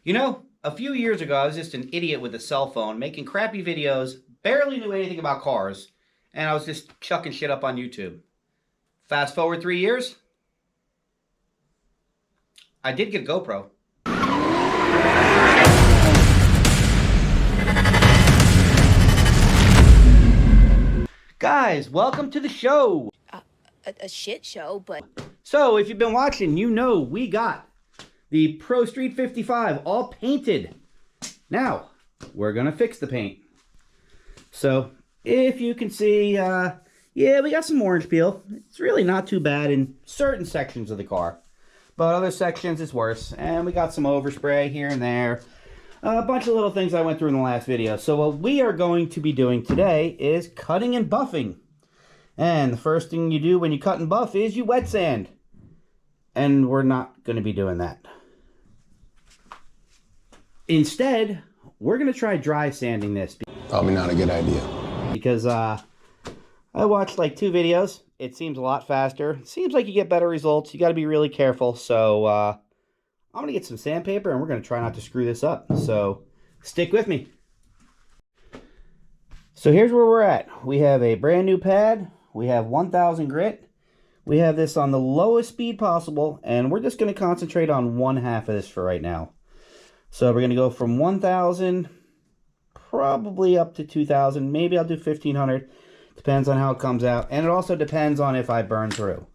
You know, a few years ago, I was just an idiot with a cell phone, making crappy videos, barely knew anything about cars, and I was just chucking shit up on YouTube. Fast forward 3 years, I did get a GoPro. Guys, welcome to the show. A shit show, but... So, if you've been watching, you know we got the Pro Street 55 all painted. Now, we're going to fix the paint. So, if you can see, yeah, we got some orange peel. It's really not too bad in certain sections of the car. But other sections, it's worse. And we got some overspray here and there. A bunch of little things I went through in the last video. So what we are going to be doing today is cutting and buffing. And the first thing you do when you cut and buff is you wet sand. And we're not going to be doing that. Instead, we're going to try dry sanding this. Probably not a good idea. Because I watched like 2 videos. It seems a lot faster. It seems like you get better results. You got to be really careful. So I'm going to get some sandpaper and we're going to try not to screw this up. So stick with me. So here's where we're at. We have a brand new pad. We have 1000 grit. We have this on the lowest speed possible. And we're just going to concentrate on 1/2 of this for right now. So we're going to go from 1000 probably up to 2000. Maybe I'll do 1500. Depends on how it comes out. And it also depends on if I burn through.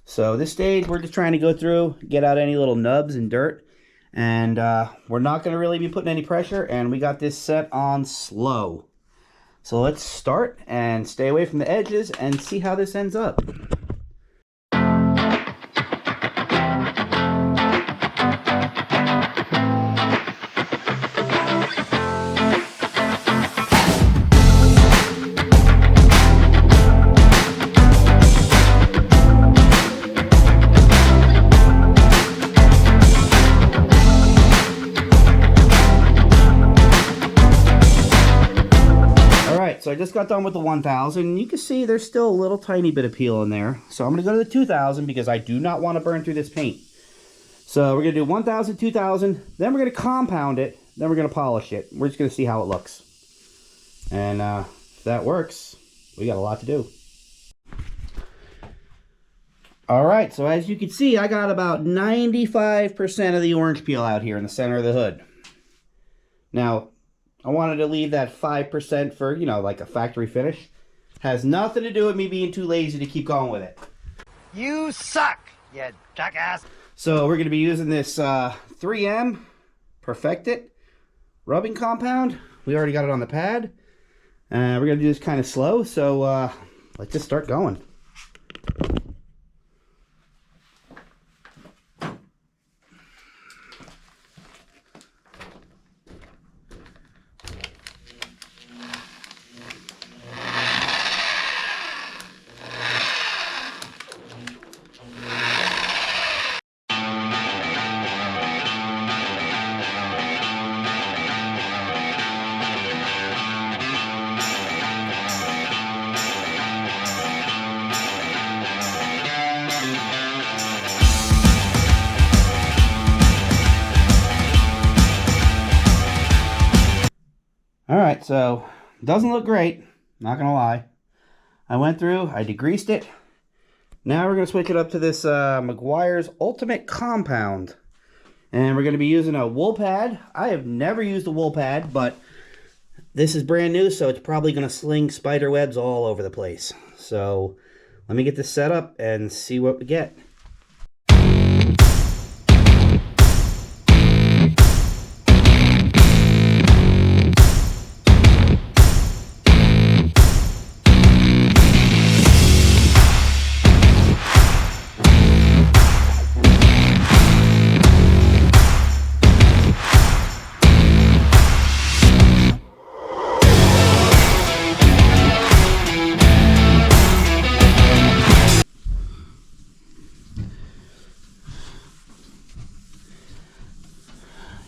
So this stage, we're just trying to go through, get out any little nubs and dirt. And we're not going to really be putting any pressure. And we got this set on slow. So let's start and stay away from the edges and see how this ends up. So I just got done with the 1000. You can see there's still a little tiny bit of peel in there. So I'm going to go to the 2000 because I do not want to burn through this paint. So we're going to do 1000, 2000. Then we're going to compound it. Then we're going to polish it. We're just going to see how it looks. And if that works, we got a lot to do. Alright, so as you can see, I got about 95% of the orange peel out here in the center of the hood. Now, I wanted to leave that 5% for, you know, like a factory finish. Has nothing to do with me being too lazy to keep going with it. You suck, you jackass. So we're going to be using this 3M Perfect It rubbing compound. We already got it on the pad. We're going to do this kind of slow, so let's just start going. Alright, so doesn't look great, not gonna lie. I went through, I degreased it. Now we're gonna switch it up to this Meguiar's Ultimate Compound. And we're gonna be using a wool pad. I have never used a wool pad, but this is brand new, so it's probably gonna sling spider webs all over the place. So let me get this set up and see what we get.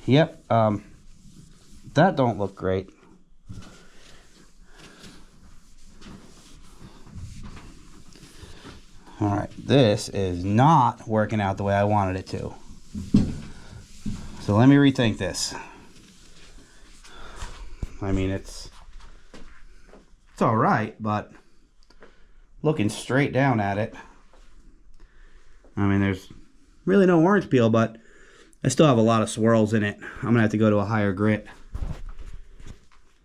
Yep, that don't look great. Alright, this is not working out the way I wanted it to. So let me rethink this. I mean, it's all right, but looking straight down at it, I mean, there's really no orange peel, but I still have a lot of swirls in it. I'm gonna have to go to a higher grit.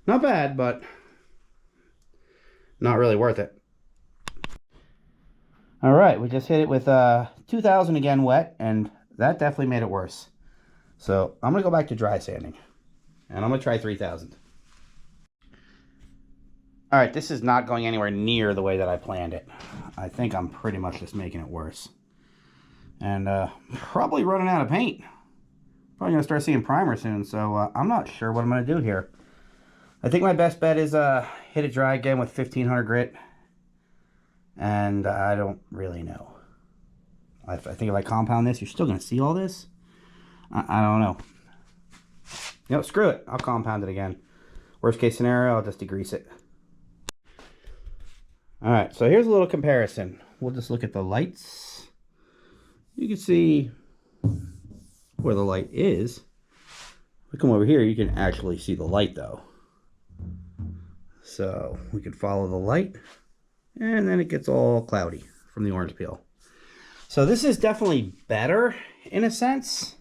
Not bad, but not really worth it. All right, we just hit it with 2000 again wet, and that definitely made it worse. So I'm gonna go back to dry sanding, and I'm gonna try 3000. All right, this is not going anywhere near the way that I planned it. I think I'm pretty much just making it worse. And probably running out of paint. Probably gonna start seeing primer soon, so I'm not sure what I'm gonna do here. I think my best bet is hit it dry again with 1500 grit. And I don't really know. I think if I compound this, you're still gonna see all this? I don't know. You know, screw it. I'll compound it again. Worst case scenario, I'll just degrease it. All right, so here's a little comparison. We'll just look at the lights. You can see where the light is. If we come over here, you can actually see the light though. So we could follow the light, and then it gets all cloudy from the orange peel. So this is definitely better in a sense.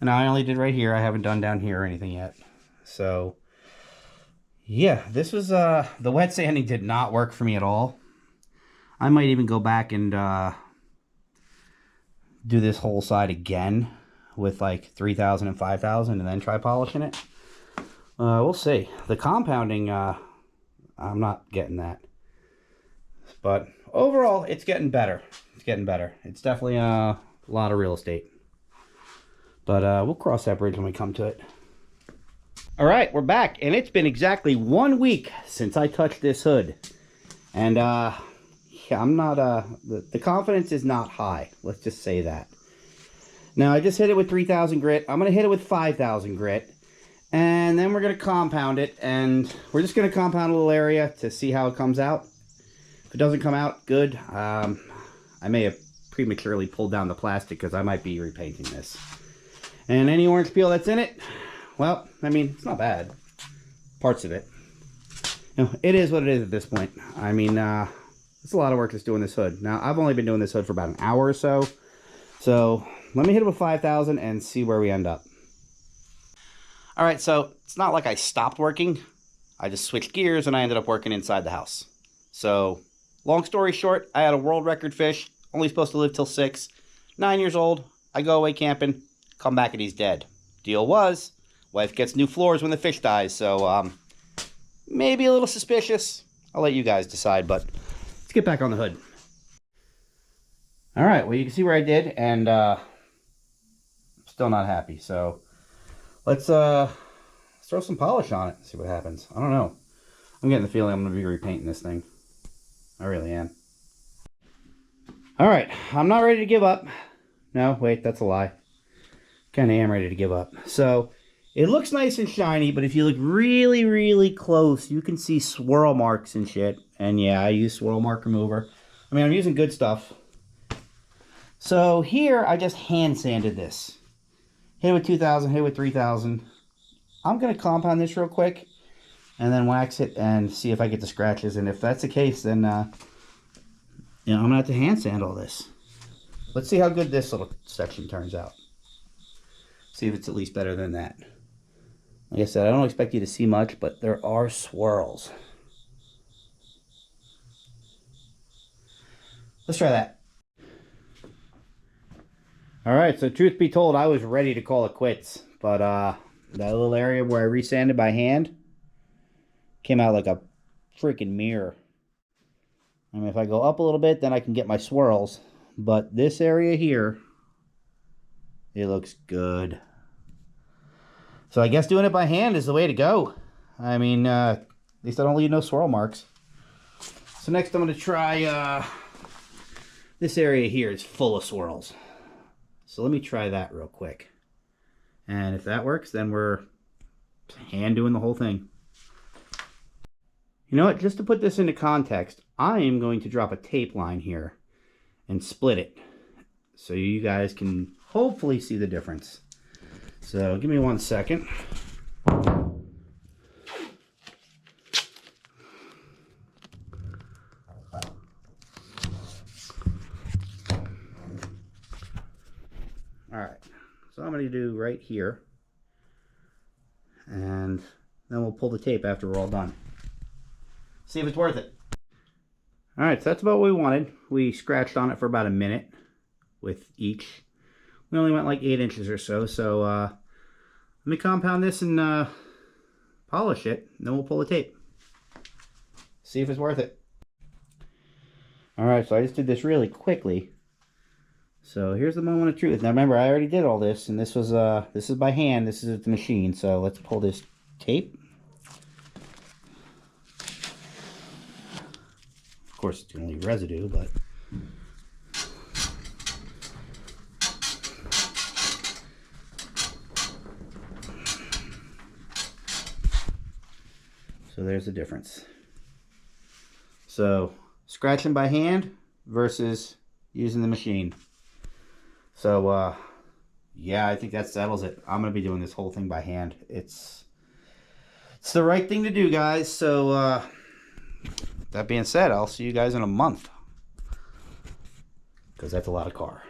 And I only did right here. I haven't done down here or anything yet. So yeah, this was, the wet sanding did not work for me at all. I might even go back and do this whole side again with like 3000 and 5000 and then try polishing it. We'll see. The compounding, I'm not getting that. But overall, it's getting better. It's getting better. It's definitely a lot of real estate. But we'll cross that bridge when we come to it. All right, we're back, and it's been exactly 1 week since I touched this hood. And yeah, I'm not, the confidence is not high. Let's just say that. Now, I just hit it with 3000 grit. I'm going to hit it with 5000 grit. And then we're going to compound it, and we're just going to compound a little area to see how it comes out. If it doesn't come out good, I may have prematurely pulled down the plastic because I might be repainting this. And any orange peel that's in it, well, I mean, it's not bad. Parts of it. You know, it is what it is at this point. I mean, it's a lot of work just doing this hood. Now, I've only been doing this hood for about an hour or so. So, let me hit it with 5000 and see where we end up. All right, so it's not like I stopped working. I just switched gears and I ended up working inside the house. So, long story short, I had a world record fish, only supposed to live till 6. 9 years old, I go away camping, come back and he's dead. Deal was, wife gets new floors when the fish dies, so maybe a little suspicious. I'll let you guys decide, but let's get back on the hood. All right, well, you can see where I did, and still not happy, so let's throw some polish on it and see what happens. I don't know. I'm getting the feeling I'm going to be repainting this thing. I really am. All right, I'm not ready to give up. No, wait, that's a lie. Kind of am ready to give up. So, it looks nice and shiny, but if you look really, really close, you can see swirl marks and shit. And yeah, I use swirl mark remover. I mean, I'm using good stuff. So, here, I just hand sanded this. Hit it with 2000, hit it with 3000. I'm going to compound this real quick and then wax it and see if I get the scratches. And if that's the case, then, you know, I'm going to have to hand sand all this. Let's see how good this little section turns out. See if it's at least better than that. Like I said, I don't expect you to see much, but there are swirls. Let's try that. Alright, so truth be told, I was ready to call it quits. But that little area where I resanded by hand came out like a freaking mirror. I mean, if I go up a little bit, then I can get my swirls. But this area here, it looks good. So I guess doing it by hand is the way to go. I mean, at least I don't leave no swirl marks. So next I'm going to try this area here is full of swirls. So let me try that real quick. And if that works, then we're hand doing the whole thing. You know what? Just to put this into context, I am going to drop a tape line here and split it. So you guys can hopefully see the difference. So give me 1 second. Alright, so I'm going to do right here, and then we'll pull the tape after we're all done. See if it's worth it. Alright, so that's about what we wanted. We scratched on it for about a minute with each. We only went like 8 inches or so, so let me compound this and polish it, and then we'll pull the tape. See if it's worth it. Alright, so I just did this really quickly. So here's the moment of truth. Now remember, I already did all this, and this is by hand. This is at the machine. So let's pull this tape. Of course, it's only residue, but so there's the difference. So scratching by hand versus using the machine. So, yeah, I think that settles it. I'm going to be doing this whole thing by hand. It's the right thing to do, guys. So, that being said, I'll see you guys in a month. Because that's a lot of car.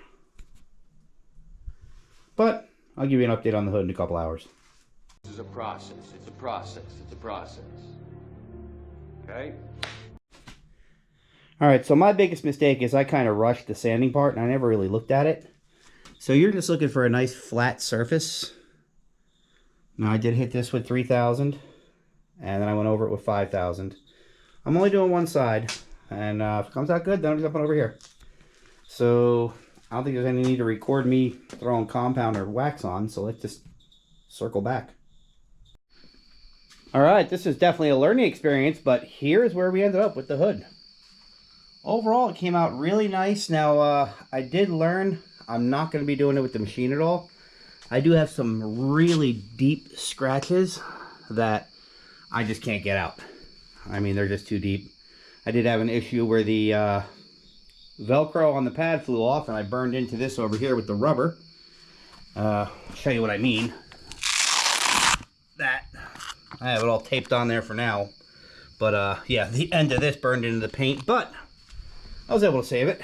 But, I'll give you an update on the hood in a couple hours. This is a process. It's a process. It's a process. Okay? Alright, so my biggest mistake is I kind of rushed the sanding part, and I never really looked at it. So you're just looking for a nice flat surface. Now I did hit this with 3,000, and then I went over it with 5,000. I'm only doing one side, and if it comes out good, then I'm jumping over here. So I don't think there's any need to record me throwing compound or wax on, so let's just circle back. Alright, this is definitely a learning experience, but here's where we ended up with the hood. Overall, it came out really nice. Now, I did learn I'm not going to be doing it with the machine at all. I do have some really deep scratches that I just can't get out. I mean, they're just too deep. I did have an issue where the Velcro on the pad flew off, and I burned into this over here with the rubber. I'll show you what I mean. That. I have it all taped on there for now. But, yeah, the end of this burned into the paint, but I was able to save it.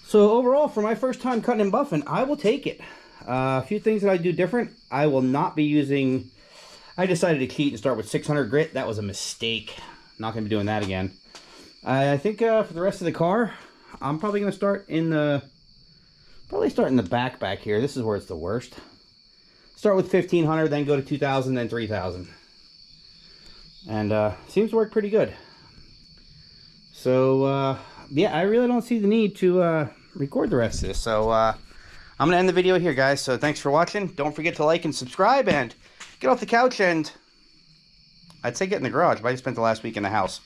So overall, for my first time cutting and buffing, I will take it. A few things that I do different. I will not be using... I decided to cheat and start with 600 grit. That was a mistake. Not going to be doing that again. I think for the rest of the car, I'm probably going to start in the... Probably start in the back here. This is where it's the worst. Start with 1,500, then go to 2,000, then 3,000. And seems to work pretty good. So, yeah, I really don't see the need to record the rest of this. So, I'm going to end the video here, guys. So, thanks for watching. Don't forget to like and subscribe, and get off the couch and... I'd say get in the garage, but I just spent the last week in the house.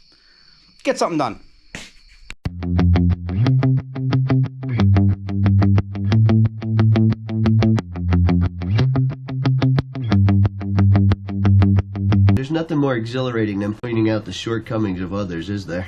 Get something done. There's nothing more exhilarating than pointing out the shortcomings of others, is there?